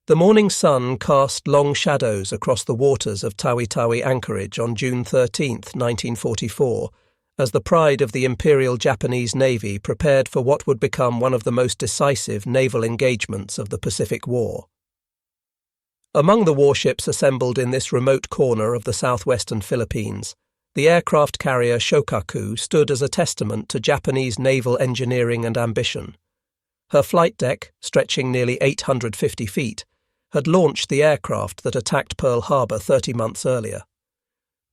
The morning sun cast long shadows across the waters of Tawi-Tawi anchorage on June 13, 1944, as the pride of the Imperial Japanese Navy prepared for what would become one of the most decisive naval engagements of the Pacific War. Among the warships assembled in this remote corner of the southwestern Philippines, the aircraft carrier Shokaku stood as a testament to Japanese naval engineering and ambition. Her flight deck, stretching nearly 850 feet, had launched the aircraft that attacked Pearl Harbor 30 months earlier.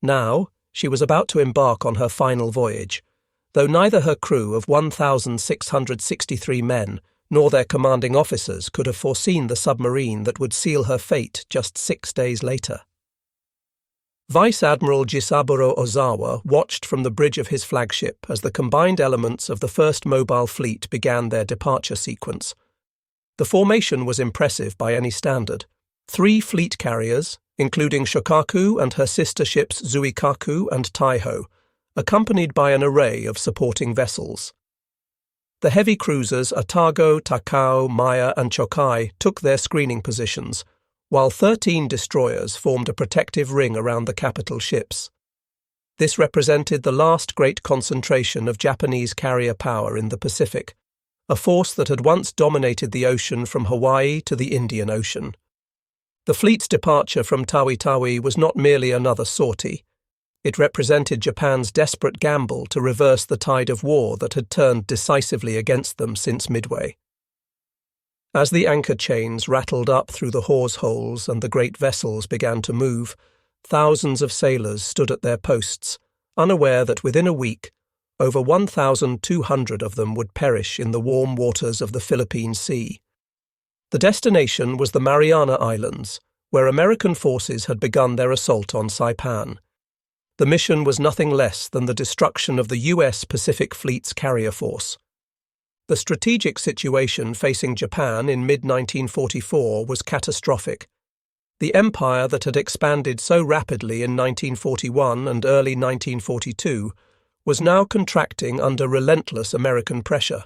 Now, she was about to embark on her final voyage, though neither her crew of 1,663 men nor their commanding officers could have foreseen the submarine that would seal her fate just 6 days later. Vice Admiral Jisaburo Ozawa watched from the bridge of his flagship as the combined elements of the first mobile fleet began their departure sequence. The formation was impressive by any standard. 3 fleet carriers, including Shokaku and her sister ships Zuikaku and Taiho, accompanied by an array of supporting vessels. The heavy cruisers Atago, Takao, Maya and Chokai took their screening positions, while 13 destroyers formed a protective ring around the capital ships. This represented the last great concentration of Japanese carrier power in the Pacific, a force that had once dominated the ocean from Hawaii to the Indian Ocean. The fleet's departure from Tawi-Tawi was not merely another sortie. It represented Japan's desperate gamble to reverse the tide of war that had turned decisively against them since Midway. As the anchor chains rattled up through the hawse holes and the great vessels began to move, thousands of sailors stood at their posts, unaware that within a week, over 1,200 of them would perish in the warm waters of the Philippine Sea. The destination was the Mariana Islands, where American forces had begun their assault on Saipan. The mission was nothing less than the destruction of the U.S. Pacific Fleet's carrier force. The strategic situation facing Japan in mid-1944 was catastrophic. The empire that had expanded so rapidly in 1941 and early 1942 was now contracting under relentless American pressure.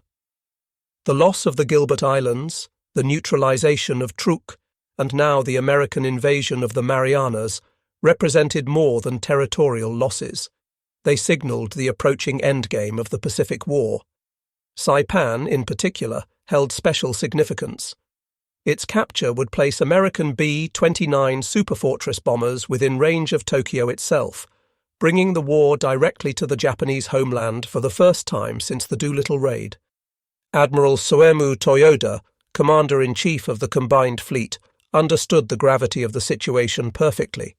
The loss of the Gilbert Islands, the neutralization of Truk, and now the American invasion of the Marianas represented more than territorial losses. They signaled the approaching endgame of the Pacific War. Saipan, in particular, held special significance. Its capture would place American B-29 Superfortress bombers within range of Tokyo itself, bringing the war directly to the Japanese homeland for the first time since the Doolittle Raid. Admiral Soemu Toyoda, Commander-in-Chief of the combined fleet, understood the gravity of the situation perfectly.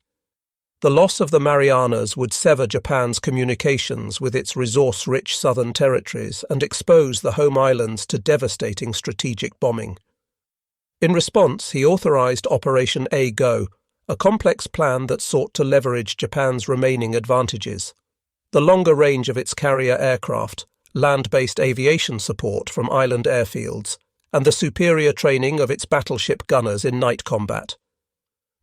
The loss of the Marianas would sever Japan's communications with its resource-rich southern territories and expose the home islands to devastating strategic bombing. In response, he authorized Operation A-Go, a complex plan that sought to leverage Japan's remaining advantages. The longer range of its carrier aircraft, land-based aviation support from island airfields, and the superior training of its battleship gunners in night combat.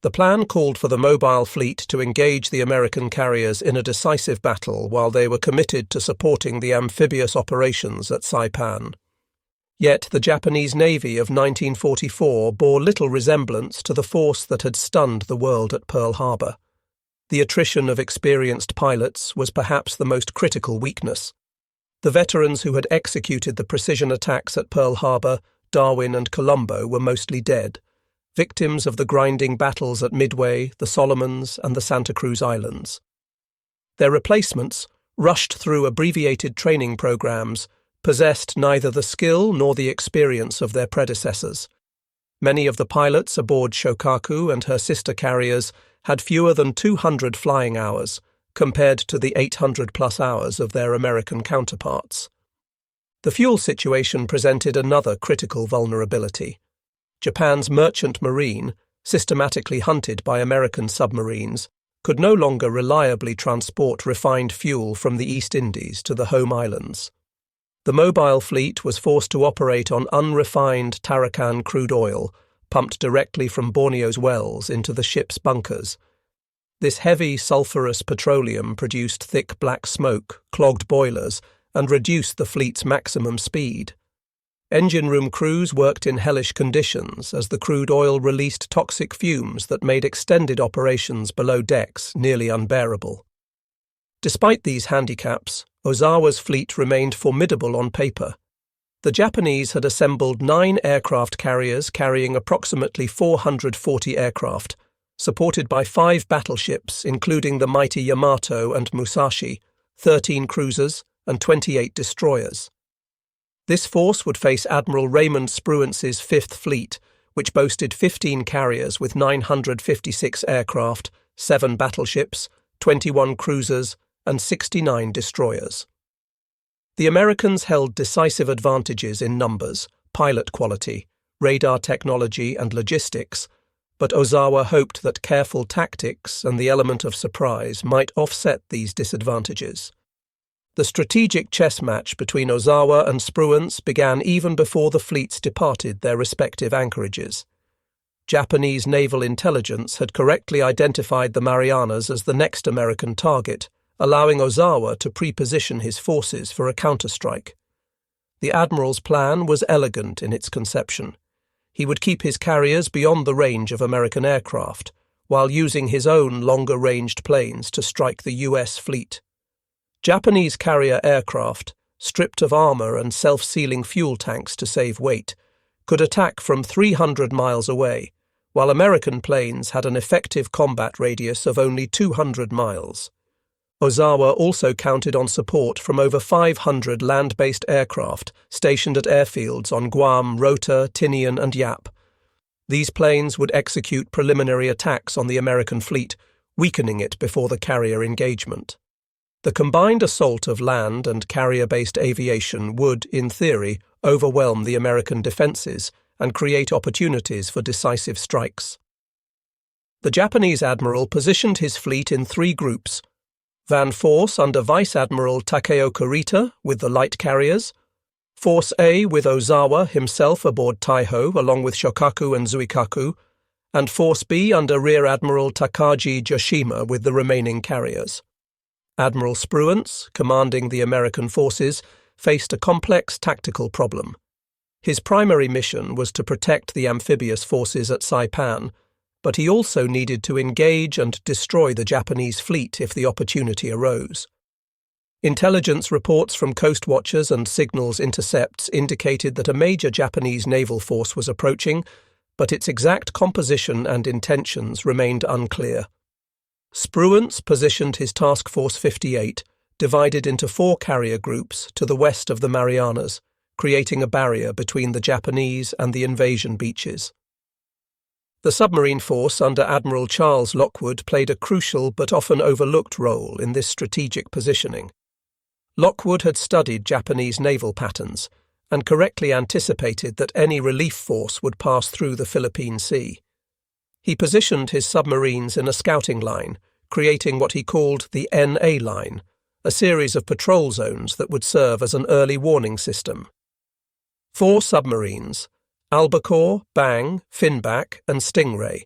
The plan called for the mobile fleet to engage the American carriers in a decisive battle while they were committed to supporting the amphibious operations at Saipan. Yet the Japanese Navy of 1944 bore little resemblance to the force that had stunned the world at Pearl Harbor. The attrition of experienced pilots was perhaps the most critical weakness. The veterans who had executed the precision attacks at Pearl Harbor, Darwin and Colombo were mostly dead, victims of the grinding battles at Midway, the Solomons and the Santa Cruz Islands. Their replacements, rushed through abbreviated training programs, possessed neither the skill nor the experience of their predecessors. Many of the pilots aboard Shokaku and her sister carriers had fewer than 200 flying hours, compared to the 800-plus hours of their American counterparts. The fuel situation presented another critical vulnerability. Japan's merchant marine, systematically hunted by American submarines, could no longer reliably transport refined fuel from the East Indies to the home islands. The mobile fleet was forced to operate on unrefined Tarakan crude oil, pumped directly from Borneo's wells into the ship's bunkers. This heavy, sulphurous petroleum produced thick black smoke, clogged boilers, and reduced the fleet's maximum speed. Engine room crews worked in hellish conditions as the crude oil released toxic fumes that made extended operations below decks nearly unbearable. Despite these handicaps, Ozawa's fleet remained formidable on paper. The Japanese had assembled 9 aircraft carriers carrying approximately 440 aircraft, supported by 5 battleships including the mighty Yamato and Musashi, 13 cruisers, and 28 destroyers. This force would face Admiral Raymond Spruance's 5th Fleet, which boasted 15 carriers with 956 aircraft, 7 battleships, 21 cruisers, and 69 destroyers. The Americans held decisive advantages in numbers, pilot quality, radar technology, and logistics, but Ozawa hoped that careful tactics and the element of surprise might offset these disadvantages. The strategic chess match between Ozawa and Spruance began even before the fleets departed their respective anchorages. Japanese naval intelligence had correctly identified the Marianas as the next American target, allowing Ozawa to pre-position his forces for a counterstrike. The admiral's plan was elegant in its conception. He would keep his carriers beyond the range of American aircraft, while using his own longer-ranged planes to strike the U.S. fleet. Japanese carrier aircraft, stripped of armor and self-sealing fuel tanks to save weight, could attack from 300 miles away, while American planes had an effective combat radius of only 200 miles. Ozawa also counted on support from over 500 land-based aircraft stationed at airfields on Guam, Rota, Tinian, and Yap. These planes would execute preliminary attacks on the American fleet, weakening it before the carrier engagement. The combined assault of land and carrier-based aviation would, in theory, overwhelm the American defenses and create opportunities for decisive strikes. The Japanese admiral positioned his fleet in 3 groups: Van Force under Vice Admiral Takeo Kurita with the light carriers, Force A with Ozawa himself aboard Taiho along with Shokaku and Zuikaku, and Force B under Rear Admiral Takagi Joshima with the remaining carriers. Admiral Spruance, commanding the American forces, faced a complex tactical problem. His primary mission was to protect the amphibious forces at Saipan, but he also needed to engage and destroy the Japanese fleet if the opportunity arose. Intelligence reports from coast watchers and signals intercepts indicated that a major Japanese naval force was approaching, but its exact composition and intentions remained unclear. Spruance positioned his Task Force 58, divided into 4 carrier groups, to the west of the Marianas, creating a barrier between the Japanese and the invasion beaches. The submarine force under Admiral Charles Lockwood played a crucial but often overlooked role in this strategic positioning. Lockwood had studied Japanese naval patterns and correctly anticipated that any relief force would pass through the Philippine Sea. He positioned his submarines in a scouting line, creating what he called the NA line, a series of patrol zones that would serve as an early warning system. 4 submarines, Albacore, Bang, Finback, and Stingray,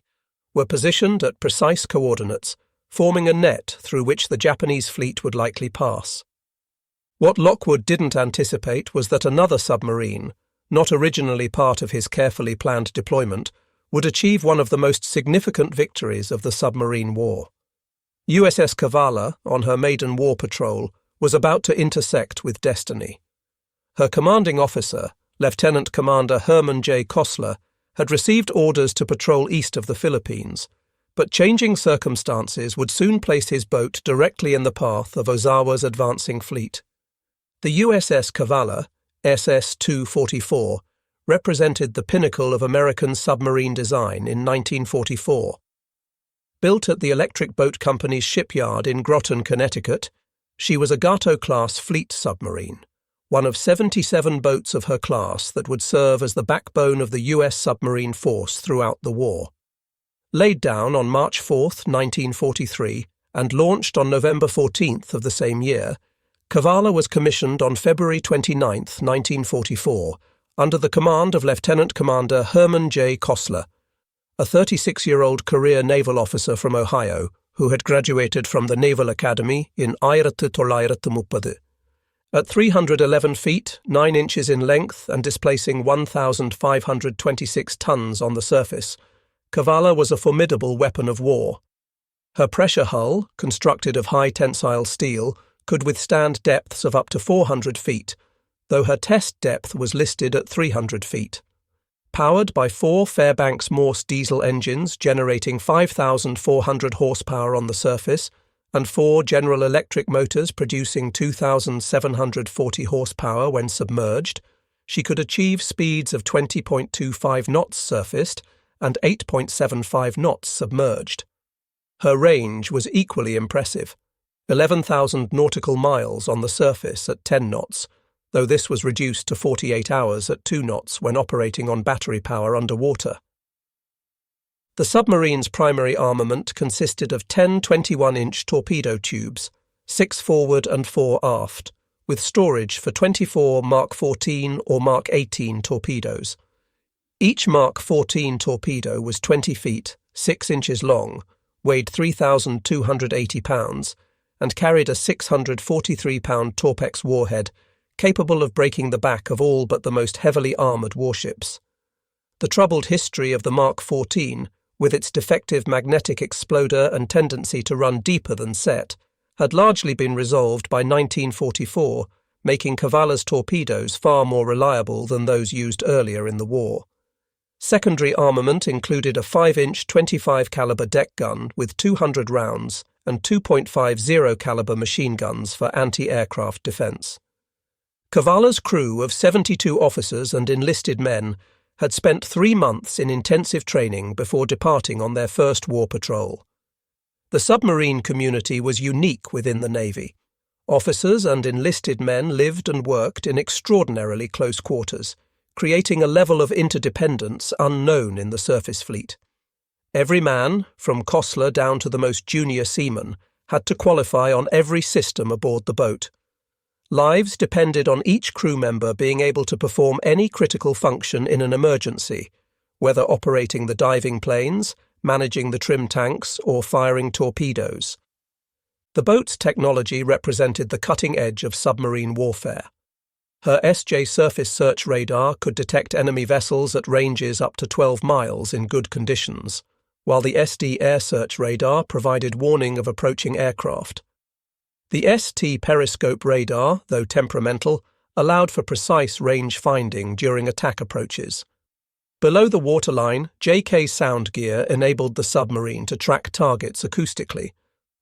were positioned at precise coordinates, forming a net through which the Japanese fleet would likely pass. What Lockwood didn't anticipate was that another submarine, not originally part of his carefully planned deployment, would achieve one of the most significant victories of the submarine war. USS Cavalla, on her maiden war patrol, was about to intersect with destiny. Her commanding officer, Lieutenant Commander Herman Kossler, had received orders to patrol east of the Philippines, but changing circumstances would soon place his boat directly in the path of Ozawa's advancing fleet. The USS Cavalla, SS-244, represented the pinnacle of American submarine design in 1944. Built at the Electric Boat Company's shipyard in Groton, Connecticut, she was a Gato-class fleet submarine, one of 77 boats of her class that would serve as the backbone of the U.S. submarine force throughout the war. Laid down on March 4, 1943, and launched on November 14 of the same year, Cavalla was commissioned on February 29, 1944, under the command of Lieutenant Commander Herman Kossler, a 36-year-old career naval officer from Ohio who had graduated from the Naval Academy in 1930. At 311 feet, 9 inches in length and displacing 1,526 tons on the surface, Cavalla was a formidable weapon of war. Her pressure hull, constructed of high tensile steel, could withstand depths of up to 400 feet, though her test depth was listed at 300 feet. Powered by 4 Fairbanks Morse diesel engines generating 5,400 horsepower on the surface, and 4 General Electric motors producing 2,740 horsepower when submerged, she could achieve speeds of 20.25 knots surfaced and 8.75 knots submerged. Her range was equally impressive, 11,000 nautical miles on the surface at 10 knots, though this was reduced to 48 hours at 2 knots when operating on battery power underwater. The submarine's primary armament consisted of 10 21-inch torpedo tubes, 6 forward and 4 aft, with storage for 24 Mark 14 or Mark 18 torpedoes. Each Mark 14 torpedo was 20 feet, 6 inches long, weighed 3,280 pounds, and carried a 643-pound Torpex warhead, capable of breaking the back of all but the most heavily armoured warships. The troubled history of the Mark 14, with its defective magnetic exploder and tendency to run deeper than set, had largely been resolved by 1944, making Cavalla's torpedoes far more reliable than those used earlier in the war. Secondary armament included a 5-inch 25 caliber deck gun with 200 rounds and 2.50 caliber machine guns for anti-aircraft defence. Cavalla's crew of 72 officers and enlisted men had spent 3 months in intensive training before departing on their first war patrol. The submarine community was unique within the Navy. Officers and enlisted men lived and worked in extraordinarily close quarters, creating a level of interdependence unknown in the surface fleet. Every man, from Kossler down to the most junior seaman, had to qualify on every system aboard the boat. Lives depended on each crew member being able to perform any critical function in an emergency, whether operating the diving planes, managing the trim tanks, or firing torpedoes. The boat's technology represented the cutting edge of submarine warfare. Her SJ surface search radar could detect enemy vessels at ranges up to 12 miles in good conditions, while the SD air search radar provided warning of approaching aircraft. The ST periscope radar, though temperamental, allowed for precise range finding during attack approaches. Below the waterline, JK sound gear enabled the submarine to track targets acoustically,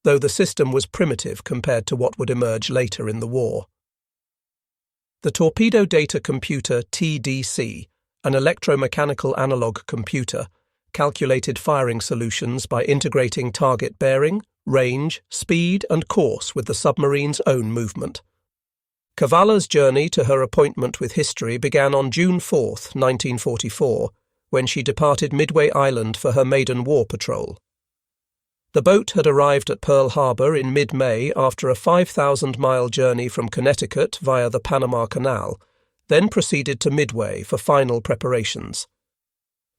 though the system was primitive compared to what would emerge later in the war. The Torpedo Data Computer TDC, an electromechanical analog computer, calculated firing solutions by integrating target bearing, range, speed, and course with the submarine's own movement. Cavalla's journey to her appointment with history began on June 4, 1944, when she departed Midway Island for her maiden war patrol. The boat had arrived at Pearl Harbor in mid-May after a 5,000-mile journey from Connecticut via the Panama Canal, then proceeded to Midway for final preparations.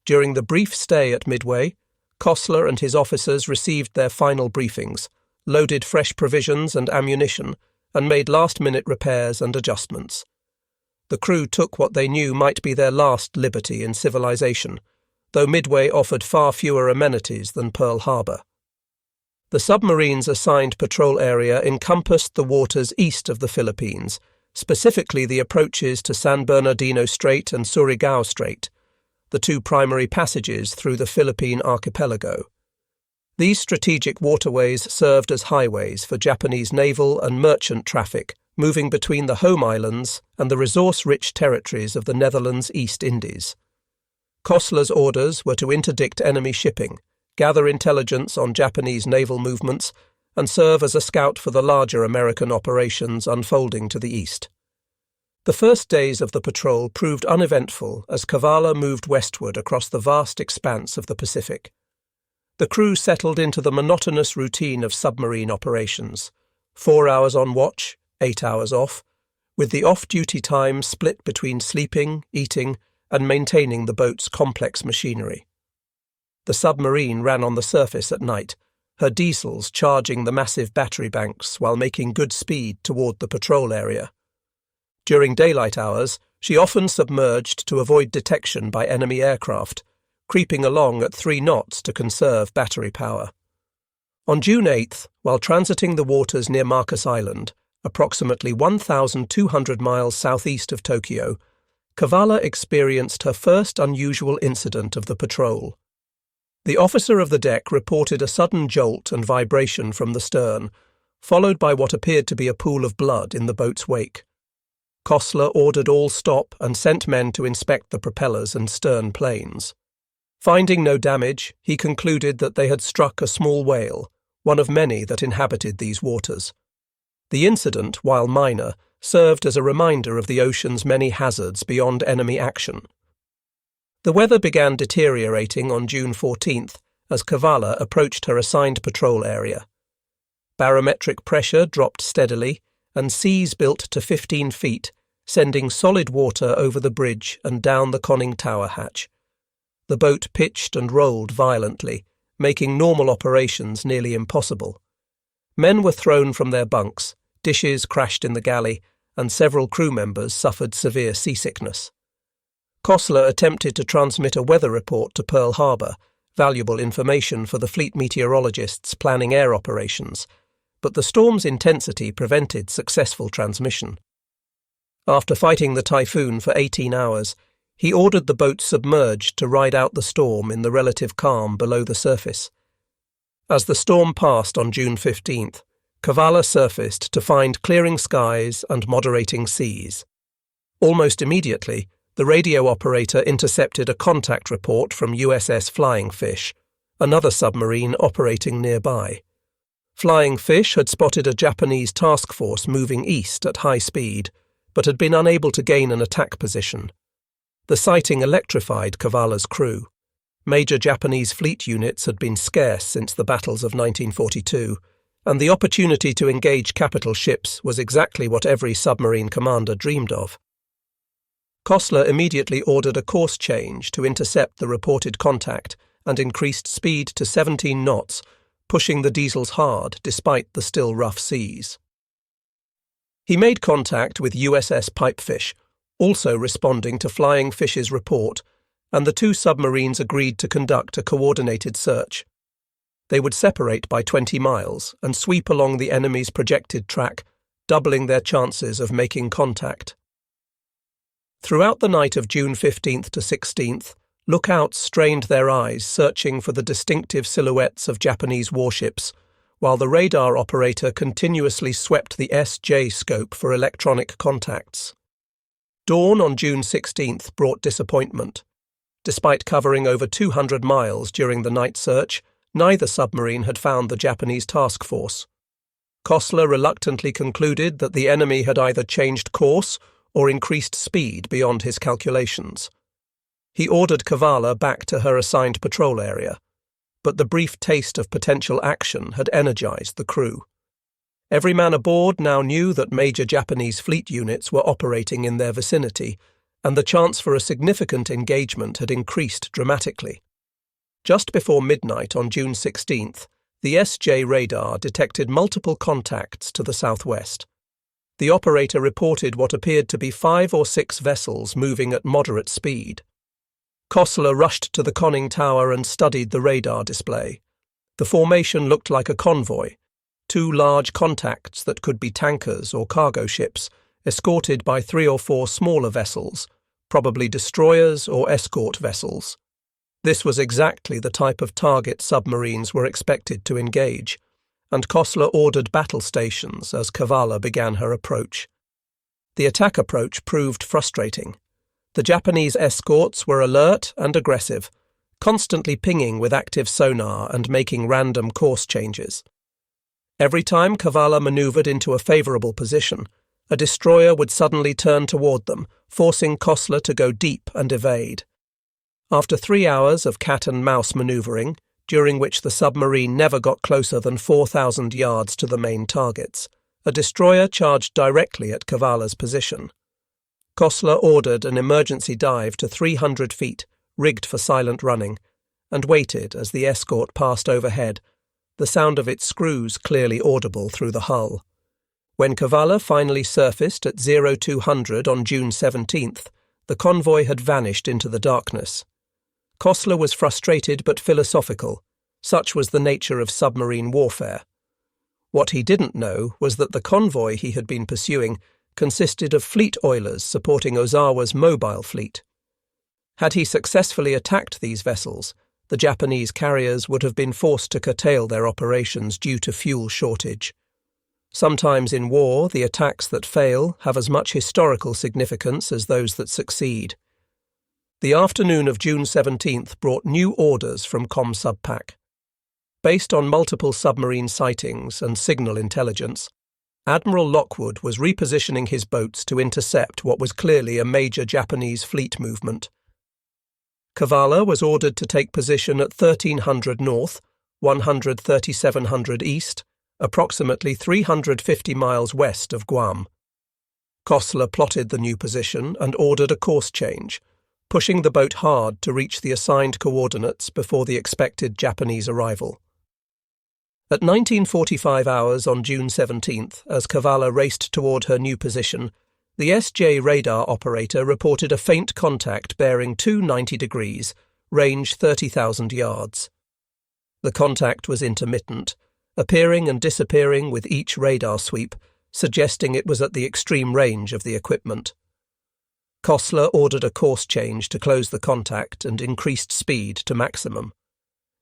During the brief stay at Midway, Kossler and his officers received their final briefings, loaded fresh provisions and ammunition, and made last-minute repairs and adjustments. The crew took what they knew might be their last liberty in civilization, though Midway offered far fewer amenities than Pearl Harbor. The submarine's assigned patrol area encompassed the waters east of the Philippines, specifically the approaches to San Bernardino Strait and Surigao Strait, the 2 primary passages through the Philippine archipelago. These strategic waterways served as highways for Japanese naval and merchant traffic moving between the home islands and the resource-rich territories of the Netherlands East Indies. Kossler's orders were to interdict enemy shipping, gather intelligence on Japanese naval movements, and serve as a scout for the larger American operations unfolding to the east. The first days of the patrol proved uneventful as Cavalla moved westward across the vast expanse of the Pacific. The crew settled into the monotonous routine of submarine operations, 4 hours on watch, 8 hours off, with the off-duty time split between sleeping, eating, and maintaining the boat's complex machinery. The submarine ran on the surface at night, her diesels charging the massive battery banks while making good speed toward the patrol area. During daylight hours, she often submerged to avoid detection by enemy aircraft, creeping along at 3 knots to conserve battery power. On June 8th, while transiting the waters near Marcus Island, approximately 1,200 miles southeast of Tokyo, Cavalla experienced her first unusual incident of the patrol. The officer of the deck reported a sudden jolt and vibration from the stern, followed by what appeared to be a pool of blood in the boat's wake. Kossler ordered all stop and sent men to inspect the propellers and stern planes. Finding no damage, he concluded that they had struck a small whale, one of many that inhabited these waters. The incident, while minor, served as a reminder of the ocean's many hazards beyond enemy action. The weather began deteriorating on June 14th as Cavalla approached her assigned patrol area. Barometric pressure dropped steadily, and seas built to 15 feet, sending solid water over the bridge and down the conning tower hatch. The boat pitched and rolled violently, making normal operations nearly impossible. Men were thrown from their bunks, dishes crashed in the galley, and several crew members suffered severe seasickness. Kossler attempted to transmit a weather report to Pearl Harbor, valuable information for the fleet meteorologists planning air operations, but the storm's intensity prevented successful transmission. After fighting the typhoon for 18 hours, he ordered the boat submerged to ride out the storm in the relative calm below the surface. As the storm passed on June 15th, Cavalla surfaced to find clearing skies and moderating seas. Almost immediately, the radio operator intercepted a contact report from USS Flying Fish, another submarine operating nearby. Flying Fish had spotted a Japanese task force moving east at high speed, but had been unable to gain an attack position. The sighting electrified Cavalla's crew. Major Japanese fleet units had been scarce since the battles of 1942, and the opportunity to engage capital ships was exactly what every submarine commander dreamed of. Kossler immediately ordered a course change to intercept the reported contact and increased speed to 17 knots, pushing the diesels hard despite the still rough seas. He made contact with USS Pipefish, also responding to Flying Fish's report, and the 2 submarines agreed to conduct a coordinated search. They would separate by 20 miles and sweep along the enemy's projected track, doubling their chances of making contact. Throughout the night of June 15th to 16th, lookouts strained their eyes searching for the distinctive silhouettes of Japanese warships, while the radar operator continuously swept the SJ scope for electronic contacts. Dawn on June 16th brought disappointment. Despite covering over 200 miles during the night search, neither submarine had found the Japanese task force. Kossler reluctantly concluded that the enemy had either changed course or increased speed beyond his calculations. He ordered Cavalla back to her assigned patrol area, but the brief taste of potential action had energized the crew. Every man aboard now knew that major Japanese fleet units were operating in their vicinity, and the chance for a significant engagement had increased dramatically. Just before midnight on June 16th, the SJ radar detected multiple contacts to the southwest. The operator reported what appeared to be 5 or 6 vessels moving at moderate speed. Kossler rushed to the conning tower and studied the radar display. The formation looked like a convoy, 2 large contacts that could be tankers or cargo ships, escorted by 3 or 4 smaller vessels, probably destroyers or escort vessels. This was exactly the type of target submarines were expected to engage, and Kossler ordered battle stations as Cavalla began her approach. The attack approach proved frustrating. The Japanese escorts were alert and aggressive, constantly pinging with active sonar and making random course changes. Every time Cavalla maneuvered into a favorable position, a destroyer would suddenly turn toward them, forcing Kossler to go deep and evade. After 3 hours of cat-and-mouse maneuvering, during which the submarine never got closer than 4,000 yards to the main targets, a destroyer charged directly at Cavalla's position. Kossler ordered an emergency dive to 300 feet, rigged for silent running, and waited as the escort passed overhead, the sound of its screws clearly audible through the hull. When Cavalla finally surfaced at 0200 on June 17th, the convoy had vanished into the darkness. Kossler was frustrated but philosophical. Such was the nature of submarine warfare. What he didn't know was that the convoy he had been pursuing consisted of fleet oilers supporting Ozawa's mobile fleet. Had he successfully attacked these vessels, the Japanese carriers would have been forced to curtail their operations due to fuel shortage. Sometimes in war, the attacks that fail have as much historical significance as those that succeed. The afternoon of June 17th brought new orders from ComSubPac. Based on multiple submarine sightings and signal intelligence, Admiral Lockwood was repositioning his boats to intercept what was clearly a major Japanese fleet movement. Cavalla was ordered to take position at 1300 north, 13700 east, approximately 350 miles west of Guam. Kossler plotted the new position and ordered a course change, pushing the boat hard to reach the assigned coordinates before the expected Japanese arrival. At 19:45 hours on June 17th, as Cavalla raced toward her new position, the SJ radar operator reported a faint contact bearing 290 degrees, range 30,000 yards. The contact was intermittent, appearing and disappearing with each radar sweep, suggesting it was at the extreme range of the equipment. Kossler ordered a course change to close the contact and increased speed to maximum.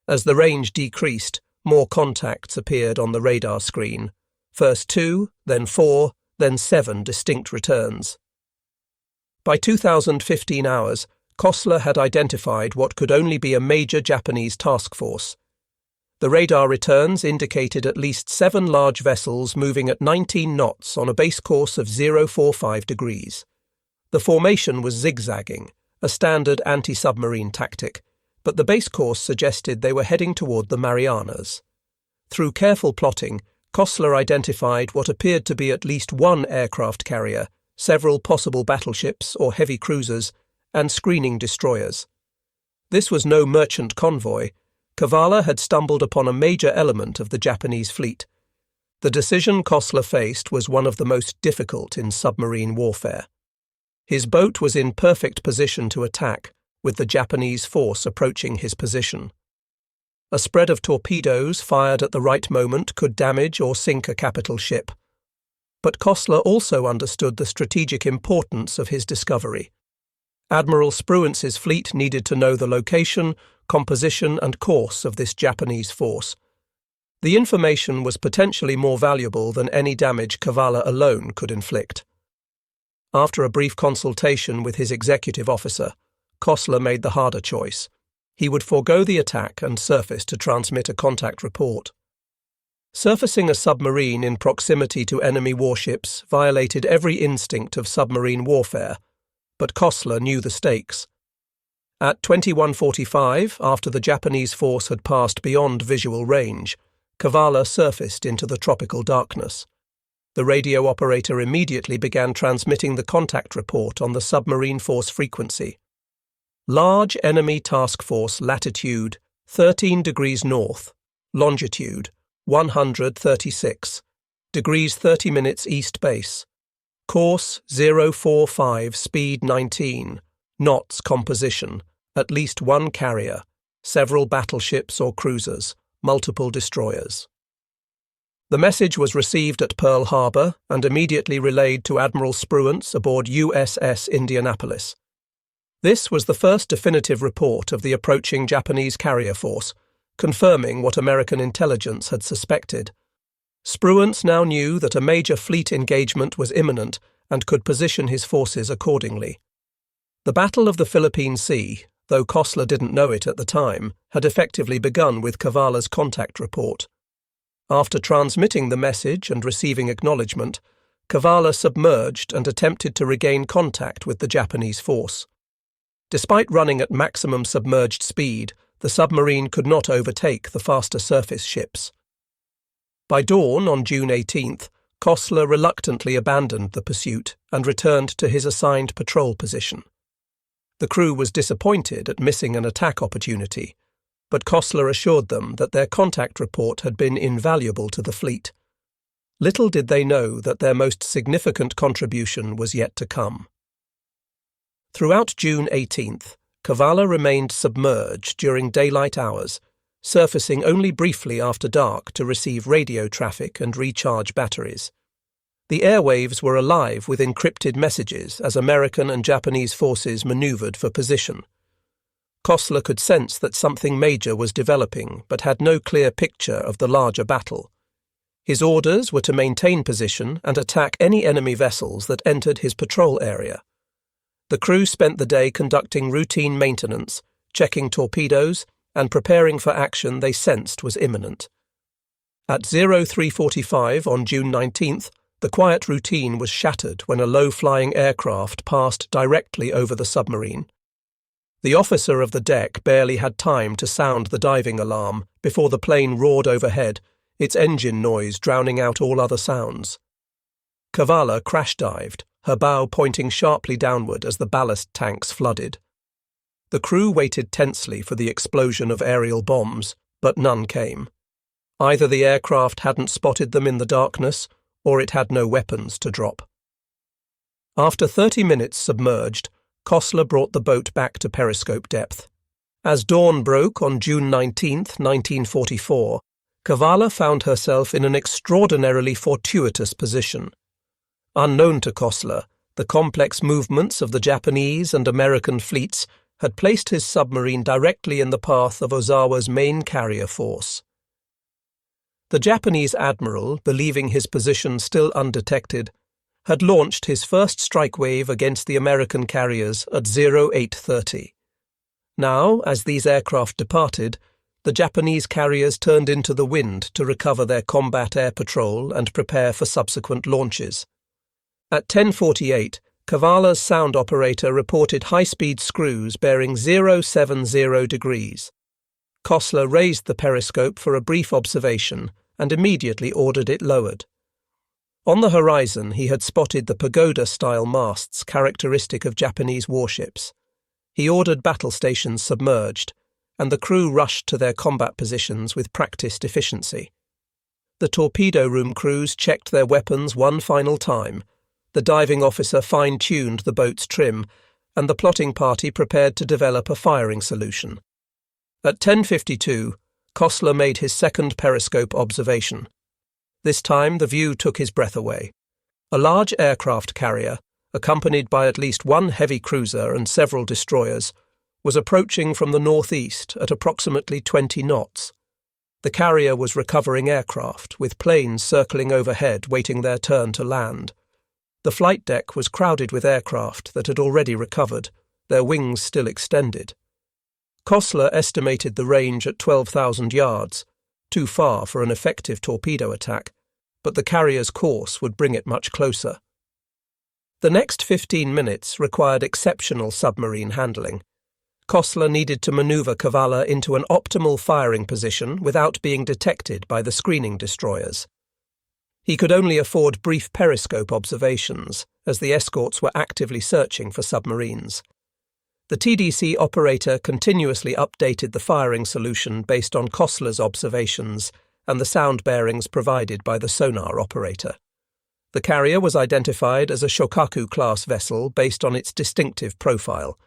As the range decreased, more contacts appeared on the radar screen. First 2, then 4, then 7 distinct returns. By 2015 hours, Kossler had identified what could only be a major Japanese task force. The radar returns indicated at least 7 large vessels moving at 19 knots on a base course of 045 degrees. The formation was zigzagging, a standard anti-submarine tactic, but the base course suggested they were heading toward the Marianas. Through careful plotting, Kossler identified what appeared to be at least one aircraft carrier, several possible battleships or heavy cruisers, and screening destroyers. This was no merchant convoy. Cavalla had stumbled upon a major element of the Japanese fleet. The decision Kossler faced was one of the most difficult in submarine warfare. His boat was in perfect position to attack, with the Japanese force approaching his position. A spread of torpedoes fired at the right moment could damage or sink a capital ship. But Kossler also understood the strategic importance of his discovery. Admiral Spruance's fleet needed to know the location, composition and course of this Japanese force. The information was potentially more valuable than any damage Cavalla alone could inflict. After a brief consultation with his executive officer, Kossler made the harder choice. He would forego the attack and surface to transmit a contact report. Surfacing a submarine in proximity to enemy warships violated every instinct of submarine warfare, but Kossler knew the stakes. At 21:45, after the Japanese force had passed beyond visual range, Cavalla surfaced into the tropical darkness. The radio operator immediately began transmitting the contact report on the submarine force frequency. Large enemy task force latitude 13 degrees north, longitude 136, degrees 30 minutes east base, course 045, speed 19, knots composition, at least one carrier, several battleships or cruisers, multiple destroyers. The message was received at Pearl Harbor and immediately relayed to Admiral Spruance aboard USS Indianapolis. This was the first definitive report of the approaching Japanese carrier force, confirming what American intelligence had suspected. Spruance now knew that a major fleet engagement was imminent and could position his forces accordingly. The Battle of the Philippine Sea, though Kossler didn't know it at the time, had effectively begun with Cavalla's contact report. After transmitting the message and receiving acknowledgement, Cavalla submerged and attempted to regain contact with the Japanese force. Despite running at maximum submerged speed, the submarine could not overtake the faster surface ships. By dawn on June 18th, Kossler reluctantly abandoned the pursuit and returned to his assigned patrol position. The crew was disappointed at missing an attack opportunity, but Kossler assured them that their contact report had been invaluable to the fleet. Little did they know that their most significant contribution was yet to come. Throughout June 18th, Cavalla remained submerged during daylight hours, surfacing only briefly after dark to receive radio traffic and recharge batteries. The airwaves were alive with encrypted messages as American and Japanese forces maneuvered for position. Kossler could sense that something major was developing, but had no clear picture of the larger battle. His orders were to maintain position and attack any enemy vessels that entered his patrol area. The crew spent the day conducting routine maintenance, checking torpedoes, and preparing for action they sensed was imminent. At 03:45 on June 19th, the quiet routine was shattered when a low-flying aircraft passed directly over the submarine. The officer of the deck barely had time to sound the diving alarm before the plane roared overhead, its engine noise drowning out all other sounds. Cavalla crash-dived, her bow pointing sharply downward as the ballast tanks flooded. The crew waited tensely for the explosion of aerial bombs, but none came. Either the aircraft hadn't spotted them in the darkness, or it had no weapons to drop. After 30 minutes submerged, Kossler brought the boat back to periscope depth. As dawn broke on June 19, 1944, Cavalla found herself in an extraordinarily fortuitous position. Unknown to Kossler, the complex movements of the Japanese and American fleets had placed his submarine directly in the path of Ozawa's main carrier force. The Japanese admiral, believing his position still undetected, had launched his first strike wave against the American carriers at 0830. Now, as these aircraft departed, the Japanese carriers turned into the wind to recover their combat air patrol and prepare for subsequent launches. At 10:48, Cavalla's sound operator reported high-speed screws bearing 070 degrees. Kossler raised the periscope for a brief observation and immediately ordered it lowered. On the horizon he had spotted the pagoda-style masts characteristic of Japanese warships. He ordered battle stations submerged, and the crew rushed to their combat positions with practiced efficiency. The torpedo room crews checked their weapons one final time, the diving officer fine-tuned the boat's trim, and the plotting party prepared to develop a firing solution. At 10:52, Kossler made his second periscope observation. This time the view took his breath away. A large aircraft carrier, accompanied by at least one heavy cruiser and several destroyers, was approaching from the northeast at approximately 20 knots. The carrier was recovering aircraft, with planes circling overhead waiting their turn to land. The flight deck was crowded with aircraft that had already recovered, their wings still extended. Kossler estimated the range at 12,000 yards, too far for an effective torpedo attack, but the carrier's course would bring it much closer. The next 15 minutes required exceptional submarine handling. Kossler needed to maneuver Cavalla into an optimal firing position without being detected by the screening destroyers. He could only afford brief periscope observations, as the escorts were actively searching for submarines. The TDC operator continuously updated the firing solution based on Kossler's observations and the sound bearings provided by the sonar operator. The carrier was identified as a Shokaku-class vessel based on its distinctive profile,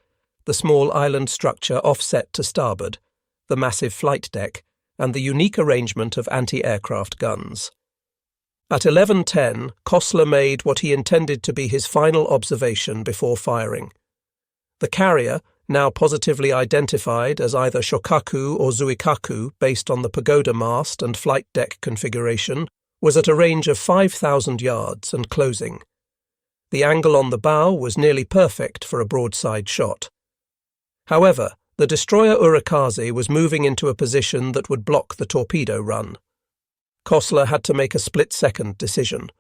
the small island structure offset to starboard, the massive flight deck, and the unique arrangement of anti-aircraft guns. At 11:10, Kossler made what he intended to be his final observation before firing. The carrier, now positively identified as either Shokaku or Zuikaku based on the pagoda mast and flight deck configuration, was at a range of 5,000 yards and closing. The angle on the bow was nearly perfect for a broadside shot. However, the destroyer Urikaze was moving into a position that would block the torpedo run. Kossler had to make a split-second decision: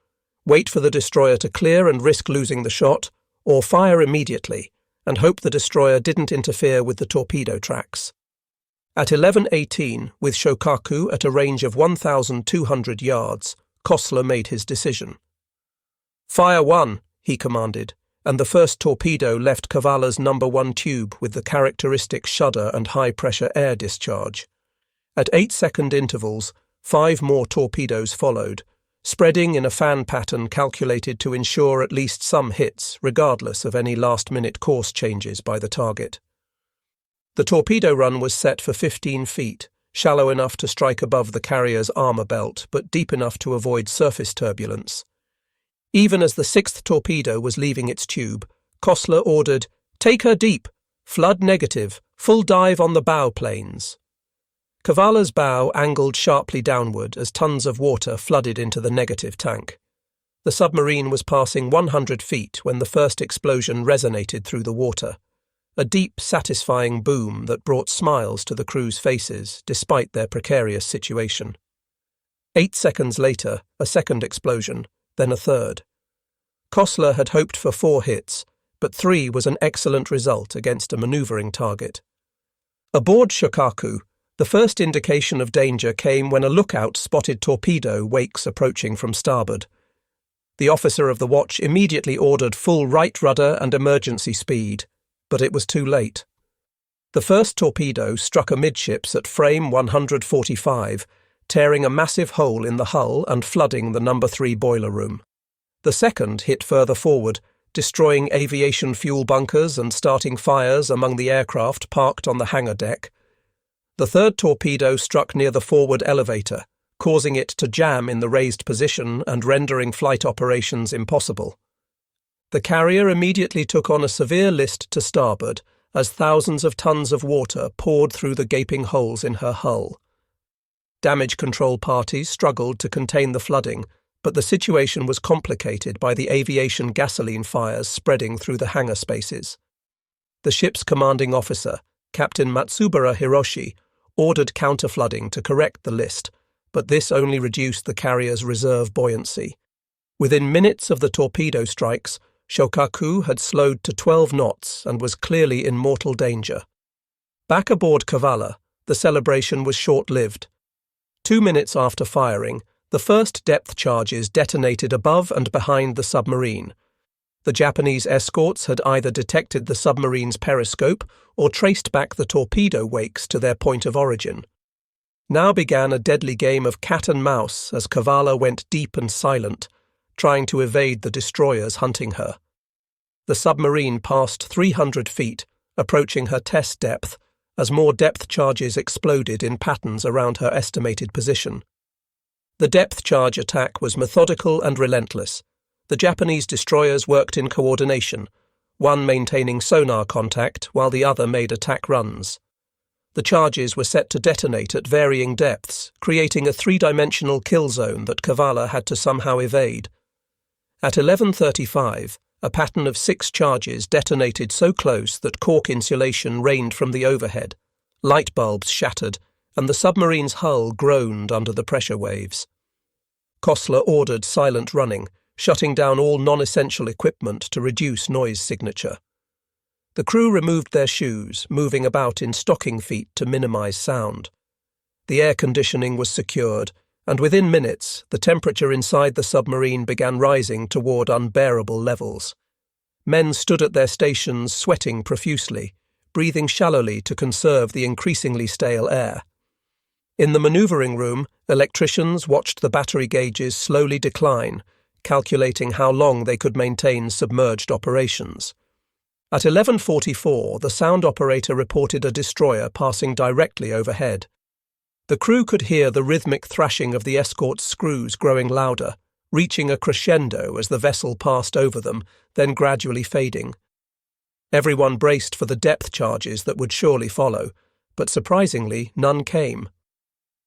wait for the destroyer to clear and risk losing the shot, or fire immediately and hope the destroyer didn't interfere with the torpedo tracks. At 11:18, with Shokaku at a range of 1,200 yards, Kossler made his decision. "Fire one," he commanded, and the first torpedo left Cavalla's number 1 tube with the characteristic shudder and high-pressure air discharge. At 8-second intervals, 5 more torpedoes followed, spreading in a fan pattern calculated to ensure at least some hits, regardless of any last-minute course changes by the target. The torpedo run was set for 15 feet, shallow enough to strike above the carrier's armor belt, but deep enough to avoid surface turbulence. Even as the sixth torpedo was leaving its tube, Kossler ordered, "Take her deep, flood negative, full dive on the bow planes." Cavalla's bow angled sharply downward as tons of water flooded into the negative tank. The submarine was passing 100 feet when the first explosion resonated through the water, a deep, satisfying boom that brought smiles to the crew's faces despite their precarious situation. 8 seconds later, a second explosion, then a third. Kossler had hoped for 4 hits, but 3 was an excellent result against a maneuvering target. Aboard Shokaku, the first indication of danger came when a lookout spotted torpedo wakes approaching from starboard. The officer of the watch immediately ordered full right rudder and emergency speed, but it was too late. The first torpedo struck amidships at frame 145, tearing a massive hole in the hull and flooding the No. 3 boiler room. The second hit further forward, destroying aviation fuel bunkers and starting fires among the aircraft parked on the hangar deck. The third torpedo struck near the forward elevator, causing it to jam in the raised position and rendering flight operations impossible. The carrier immediately took on a severe list to starboard as thousands of tons of water poured through the gaping holes in her hull. Damage control parties struggled to contain the flooding, but the situation was complicated by the aviation gasoline fires spreading through the hangar spaces. The ship's commanding officer, Captain Matsubara Hiroshi, ordered counterflooding to correct the list, but this only reduced the carrier's reserve buoyancy. Within minutes of the torpedo strikes, Shokaku had slowed to 12 knots and was clearly in mortal danger. Back aboard Cavalla, the celebration was short-lived. 2 minutes after firing, the first depth charges detonated above and behind the submarine. The Japanese escorts had either detected the submarine's periscope or traced back the torpedo wakes to their point of origin. Now began a deadly game of cat and mouse as Cavalla went deep and silent, trying to evade the destroyers hunting her. The submarine passed 300 feet, approaching her test depth, as more depth charges exploded in patterns around her estimated position. The depth charge attack was methodical and relentless. The Japanese destroyers worked in coordination, one maintaining sonar contact while the other made attack runs. The charges were set to detonate at varying depths, creating a 3-dimensional kill zone that Cavalla had to somehow evade. At 11:35, a pattern of 6 charges detonated so close that cork insulation rained from the overhead, light bulbs shattered, and the submarine's hull groaned under the pressure waves. Kossler ordered silent running, shutting down all non-essential equipment to reduce noise signature. The crew removed their shoes, moving about in stocking feet to minimize sound. The air conditioning was secured, and within minutes, the temperature inside the submarine began rising toward unbearable levels. Men stood at their stations sweating profusely, breathing shallowly to conserve the increasingly stale air. In the maneuvering room, electricians watched the battery gauges slowly decline, calculating how long they could maintain submerged operations. At 11:44, the sound operator reported a destroyer passing directly overhead. The crew could hear the rhythmic thrashing of the escort's screws growing louder, reaching a crescendo as the vessel passed over them, then gradually fading. Everyone braced for the depth charges that would surely follow, but surprisingly, none came.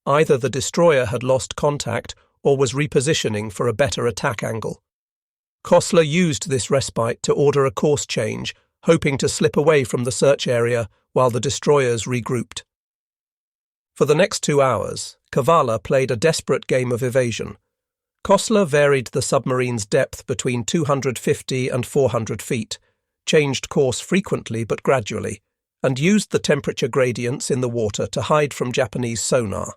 Either the destroyer had lost contact or was repositioning for a better attack angle. Kossler used this respite to order a course change, hoping to slip away from the search area while the destroyers regrouped. For the next 2 hours, Cavalla played a desperate game of evasion. Kossler varied the submarine's depth between 250 and 400 feet, changed course frequently but gradually, and used the temperature gradients in the water to hide from Japanese sonar.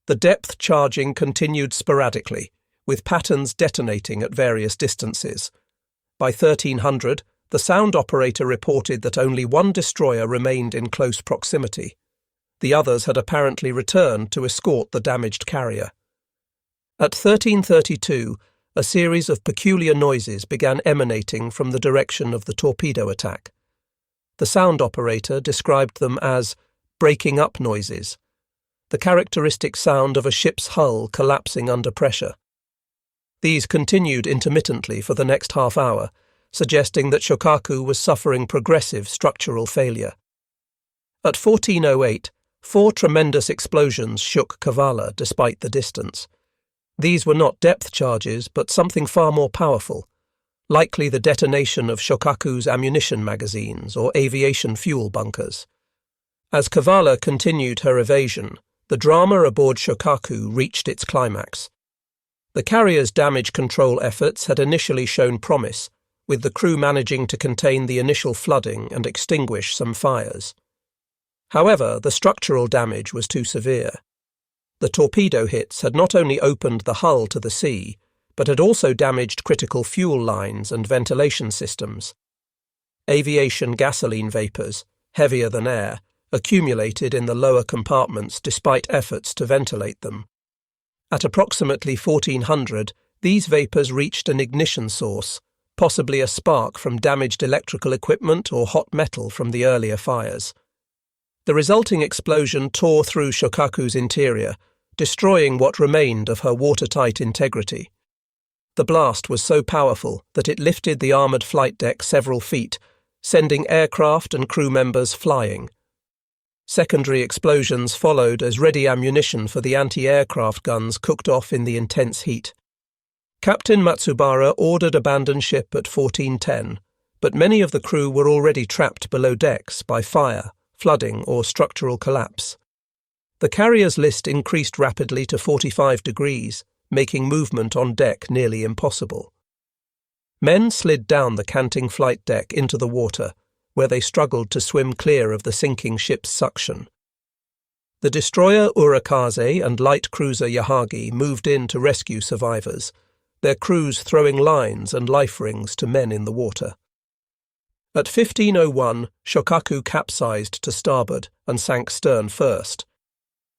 The depth charging continued sporadically, with patterns detonating at various distances. By 1300, the sound operator reported that only 1 destroyer remained in close proximity. The others had apparently returned to escort the damaged carrier. At 13:32, a series of peculiar noises began emanating from the direction of the torpedo attack. The sound operator described them as breaking up noises, the characteristic sound of a ship's hull collapsing under pressure. These continued intermittently for the next half hour, suggesting that Shokaku was suffering progressive structural failure. At 14:08, 4 tremendous explosions shook Cavalla despite the distance. These were not depth charges, but something far more powerful, likely the detonation of Shokaku's ammunition magazines or aviation fuel bunkers. As Cavalla continued her evasion, the drama aboard Shokaku reached its climax. The carrier's damage control efforts had initially shown promise, with the crew managing to contain the initial flooding and extinguish some fires. However, the structural damage was too severe. The torpedo hits had not only opened the hull to the sea, but had also damaged critical fuel lines and ventilation systems. Aviation gasoline vapours, heavier than air, accumulated in the lower compartments despite efforts to ventilate them. At approximately 1400, these vapours reached an ignition source, possibly a spark from damaged electrical equipment or hot metal from the earlier fires. The resulting explosion tore through Shokaku's interior, destroying what remained of her watertight integrity. The blast was so powerful that it lifted the armoured flight deck several feet, sending aircraft and crew members flying. Secondary explosions followed as ready ammunition for the anti-aircraft guns cooked off in the intense heat. Captain Matsubara ordered abandon ship at 14:10, but many of the crew were already trapped below decks by fire, flooding or structural collapse. The carrier's list increased rapidly to 45 degrees, making movement on deck nearly impossible. Men slid down the canting flight deck into the water, where they struggled to swim clear of the sinking ship's suction. The destroyer Urakaze and light cruiser Yahagi moved in to rescue survivors, their crews throwing lines and life rings to men in the water. At 15:01, Shokaku capsized to starboard and sank stern first.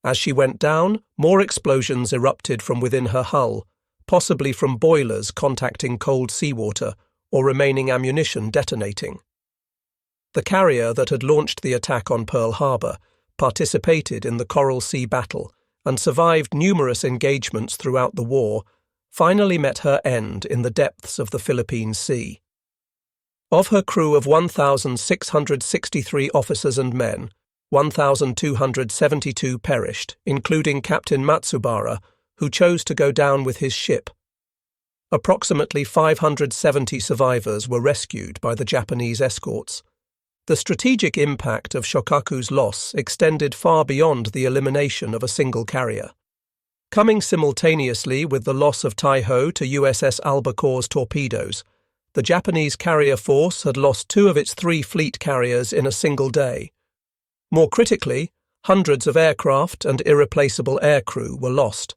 As she went down, more explosions erupted from within her hull, possibly from boilers contacting cold seawater or remaining ammunition detonating. The carrier that had launched the attack on Pearl Harbor participated in the Coral Sea battle and survived numerous engagements throughout the war, finally met her end in the depths of the Philippine Sea. Of her crew of 1,663 officers and men, 1,272 perished, including Captain Matsubara, who chose to go down with his ship. Approximately 570 survivors were rescued by the Japanese escorts. The strategic impact of Shokaku's loss extended far beyond the elimination of a single carrier. Coming simultaneously with the loss of Taiho to USS Albacore's torpedoes, the Japanese carrier force had lost 2 of its 3 fleet carriers in a single day. More critically, hundreds of aircraft and irreplaceable aircrew were lost.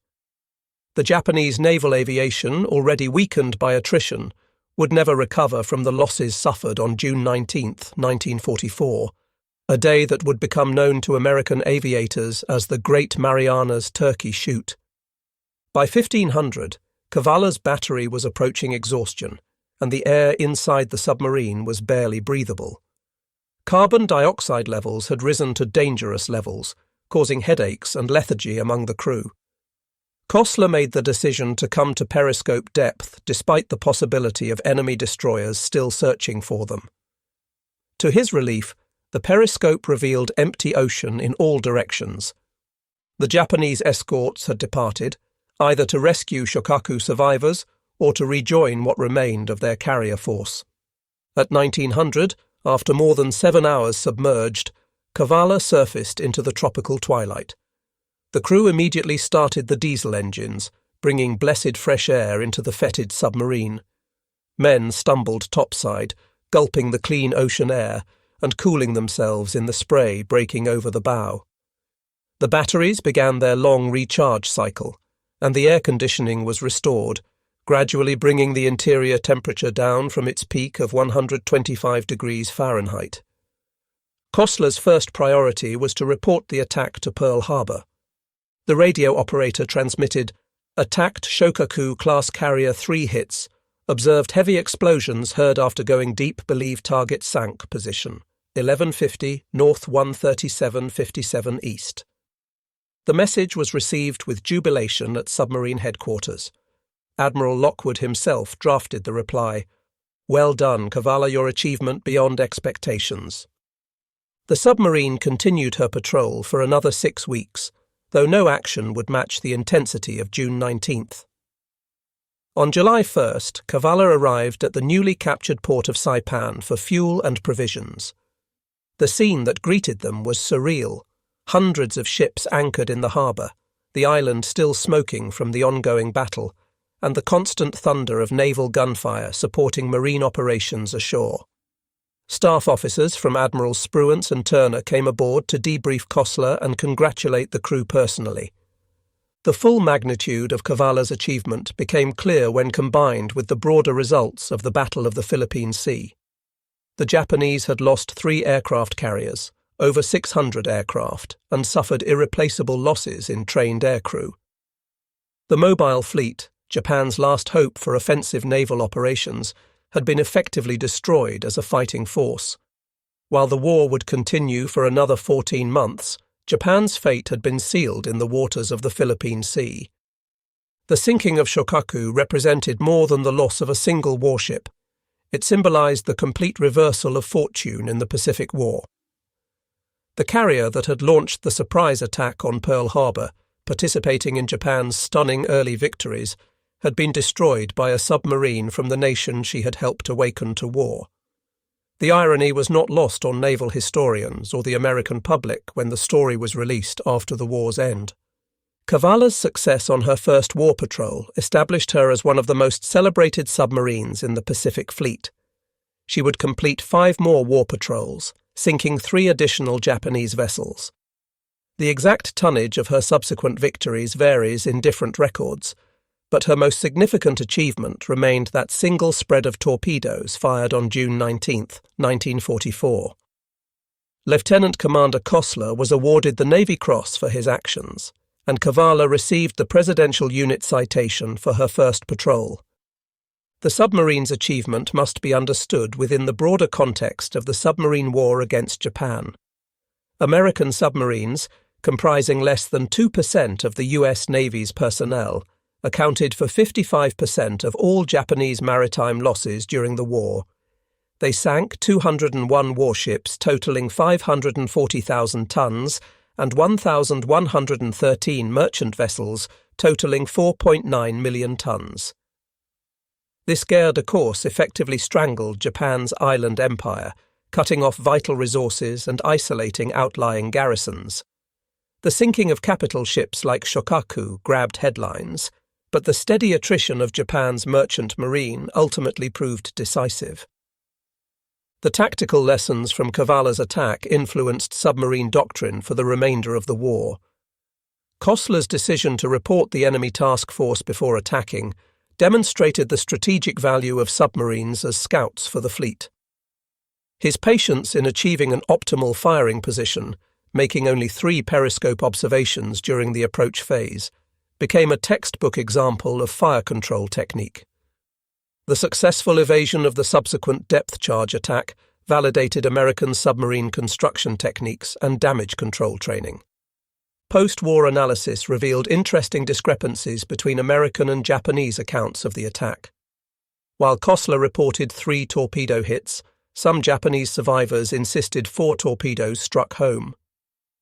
The Japanese naval aviation, already weakened by attrition, would never recover from the losses suffered on June 19, 1944, a day that would become known to American aviators as the Great Marianas Turkey Shoot. By 1500, Cavalla's battery was approaching exhaustion, and the air inside the submarine was barely breathable. Carbon dioxide levels had risen to dangerous levels, causing headaches and lethargy among the crew. Kossler made the decision to come to periscope depth despite the possibility of enemy destroyers still searching for them. To his relief, the periscope revealed empty ocean in all directions. The Japanese escorts had departed, either to rescue Shokaku survivors or to rejoin what remained of their carrier force. At 1900, after more than 7 hours submerged, Cavalla surfaced into the tropical twilight. The crew immediately started the diesel engines, bringing blessed fresh air into the fetid submarine. Men stumbled topside, gulping the clean ocean air and cooling themselves in the spray breaking over the bow. The batteries began their long recharge cycle, and the air conditioning was restored, gradually bringing the interior temperature down from its peak of 125 degrees Fahrenheit. Kossler's first priority was to report the attack to Pearl Harbor. The radio operator transmitted, attacked Shokaku-class carrier 3 hits, observed heavy explosions heard after going deep, believe target sank position, 1150 North 13757 East. The message was received with jubilation at submarine headquarters. Admiral Lockwood himself drafted the reply, "Well done, Cavalla, your achievement beyond expectations." The submarine continued her patrol for another 6 weeks, though no action would match the intensity of June 19th. On July 1st, Cavalla arrived at the newly captured port of Saipan for fuel and provisions. The scene that greeted them was surreal. Hundreds of ships anchored in the harbour, the island still smoking from the ongoing battle, and the constant thunder of naval gunfire supporting marine operations ashore. Staff officers from Admirals Spruance and Turner came aboard to debrief Kossler and congratulate the crew personally. The full magnitude of Cavalla's achievement became clear when combined with the broader results of the Battle of the Philippine Sea. The Japanese had lost 3 aircraft carriers, over 600 aircraft, and suffered irreplaceable losses in trained aircrew. The mobile fleet, Japan's last hope for offensive naval operations, had been effectively destroyed as a fighting force. While the war would continue for another 14 months, Japan's fate had been sealed in the waters of the Philippine Sea. The sinking of Shokaku represented more than the loss of a single warship. It symbolized the complete reversal of fortune in the Pacific War. The carrier that had launched the surprise attack on Pearl Harbor, participating in Japan's stunning early victories, had been destroyed by a submarine from the nation she had helped awaken to war. The irony was not lost on naval historians or the American public when the story was released after the war's end. Cavalla's success on her first war patrol established her as one of the most celebrated submarines in the Pacific Fleet. She would complete 5 more war patrols, sinking 3 additional Japanese vessels. The exact tonnage of her subsequent victories varies in different records, but her most significant achievement remained that single spread of torpedoes fired on June 19, 1944. Lieutenant Commander Kossler was awarded the Navy Cross for his actions, and Cavalla received the Presidential Unit Citation for her first patrol. The submarine's achievement must be understood within the broader context of the submarine war against Japan. American submarines, comprising less than 2% of the U.S. Navy's personnel, accounted for 55% of all Japanese maritime losses during the war. They sank 201 warships totaling 540,000 tons and 1,113 merchant vessels totaling 4.9 million tons. This guerre de course effectively strangled Japan's island empire, cutting off vital resources and isolating outlying garrisons. The sinking of capital ships like Shokaku grabbed headlines, but the steady attrition of Japan's merchant marine ultimately proved decisive. The tactical lessons from Cavalla's attack influenced submarine doctrine for the remainder of the war. Kossler's decision to report the enemy task force before attacking demonstrated the strategic value of submarines as scouts for the fleet. His patience in achieving an optimal firing position, making only 3 periscope observations during the approach phase, became a textbook example of fire control technique. The successful evasion of the subsequent depth charge attack validated American submarine construction techniques and damage control training. Post-war analysis revealed interesting discrepancies between American and Japanese accounts of the attack. While Kossler reported 3 torpedo hits, some Japanese survivors insisted 4 torpedoes struck home.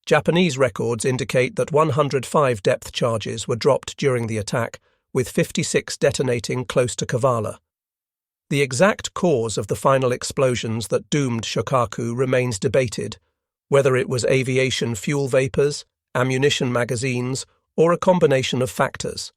Japanese records indicate that 105 depth charges were dropped during the attack, with 56 detonating close to Cavalla. The exact cause of the final explosions that doomed Shokaku remains debated, whether it was aviation fuel vapors, ammunition magazines, or a combination of factors.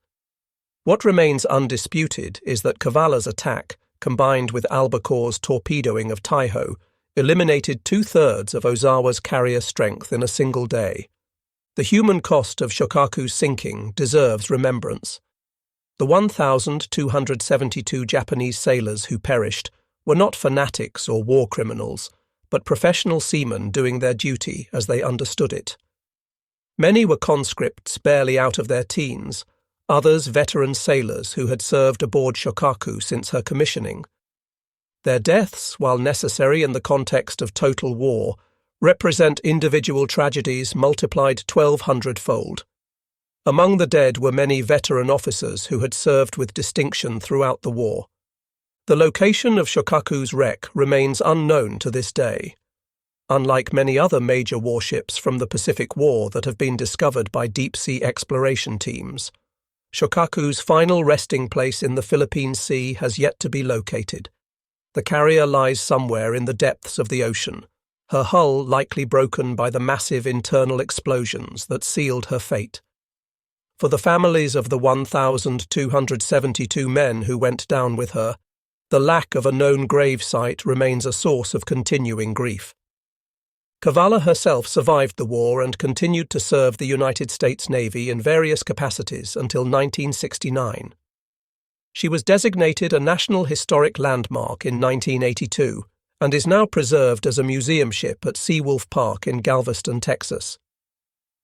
What remains undisputed is that Cavalla's attack, combined with Albacore's torpedoing of Taiho, eliminated 2/3 of Ozawa's carrier strength in a single day. The human cost of Shokaku's sinking deserves remembrance. The 1,272 Japanese sailors who perished were not fanatics or war criminals, but professional seamen doing their duty as they understood it. Many were conscripts barely out of their teens, others veteran sailors who had served aboard Shokaku since her commissioning. Their deaths, while necessary in the context of total war, represent individual tragedies multiplied 1,200-fold. Among the dead were many veteran officers who had served with distinction throughout the war. The location of Shokaku's wreck remains unknown to this day. Unlike many other major warships from the Pacific War that have been discovered by deep-sea exploration teams, Shokaku's final resting place in the Philippine Sea has yet to be located. The carrier lies somewhere in the depths of the ocean, her hull likely broken by the massive internal explosions that sealed her fate. For the families of the 1,272 men who went down with her, the lack of a known grave site remains a source of continuing grief. Cavalla herself survived the war and continued to serve the United States Navy in various capacities until 1969. She was designated a National Historic Landmark in 1982 and is now preserved as a museum ship at Seawolf Park in Galveston, Texas.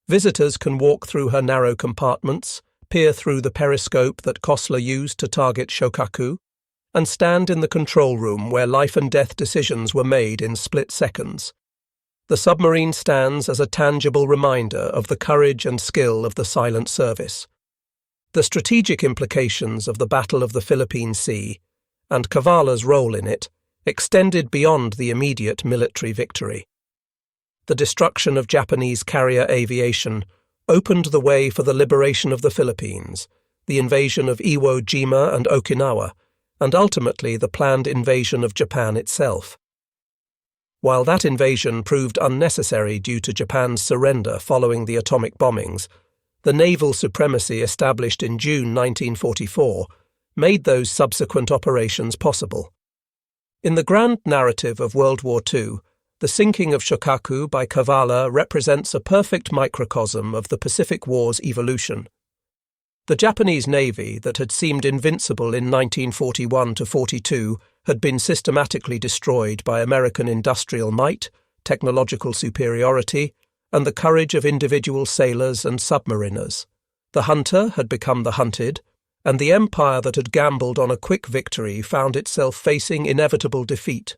Visitors can walk through her narrow compartments, peer through the periscope that Kossler used to target Shokaku, and stand in the control room where life-and-death decisions were made in split seconds. The submarine stands as a tangible reminder of the courage and skill of the silent service. The strategic implications of the Battle of the Philippine Sea, and Cavalla's role in it, extended beyond the immediate military victory. The destruction of Japanese carrier aviation opened the way for the liberation of the Philippines, the invasion of Iwo Jima and Okinawa, and ultimately the planned invasion of Japan itself. While that invasion proved unnecessary due to Japan's surrender following the atomic bombings, the naval supremacy established in June 1944 made those subsequent operations possible. In the grand narrative of World War II, the sinking of Shokaku by Cavalla represents a perfect microcosm of the Pacific War's evolution. The Japanese Navy, that had seemed invincible in 1941–42, had been systematically destroyed by American industrial might, technological superiority, and the courage of individual sailors and submariners. The hunter had become the hunted, and the empire that had gambled on a quick victory found itself facing inevitable defeat.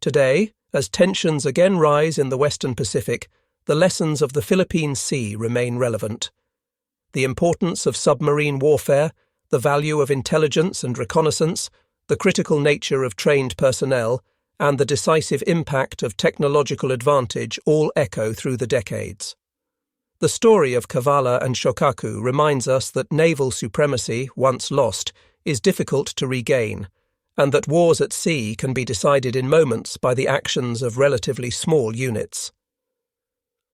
Today, as tensions again rise in the Western Pacific, the lessons of the Philippine Sea remain relevant. The importance of submarine warfare, the value of intelligence and reconnaissance, the critical nature of trained personnel, and the decisive impact of technological advantage all echo through the decades. The story of Cavalla and Shokaku reminds us that naval supremacy, once lost, is difficult to regain, and that wars at sea can be decided in moments by the actions of relatively small units.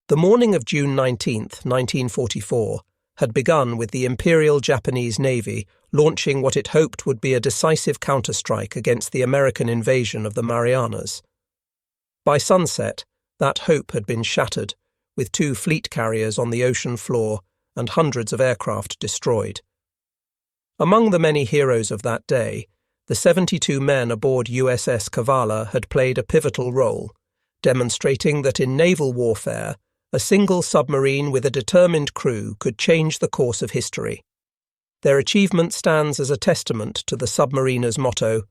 The morning of June 19, 1944, had begun with the Imperial Japanese Navy launching what it hoped would be a decisive counterstrike against the American invasion of the Marianas. By sunset, that hope had been shattered, with 2 fleet carriers on the ocean floor and hundreds of aircraft destroyed. Among the many heroes of that day, the 72 men aboard USS Cavalla had played a pivotal role, demonstrating that in naval warfare, a single submarine with a determined crew could change the course of history. Their achievement stands as a testament to the submariners' motto,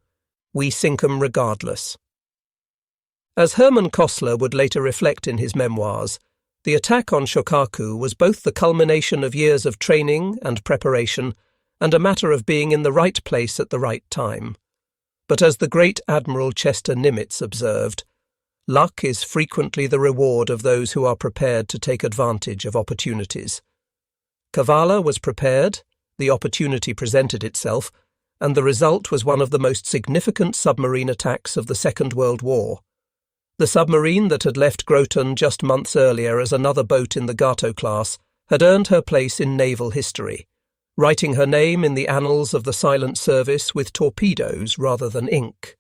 "We sink 'em regardless." As Herman Kossler would later reflect in his memoirs, the attack on Shokaku was both the culmination of years of training and preparation and a matter of being in the right place at the right time. But as the great Admiral Chester Nimitz observed, luck is frequently the reward of those who are prepared to take advantage of opportunities. Cavalla was prepared, the opportunity presented itself, and the result was one of the most significant submarine attacks of the Second World War. The submarine that had left Groton just months earlier as another boat in the Gato class had earned her place in naval history, writing her name in the annals of the silent service with torpedoes rather than ink.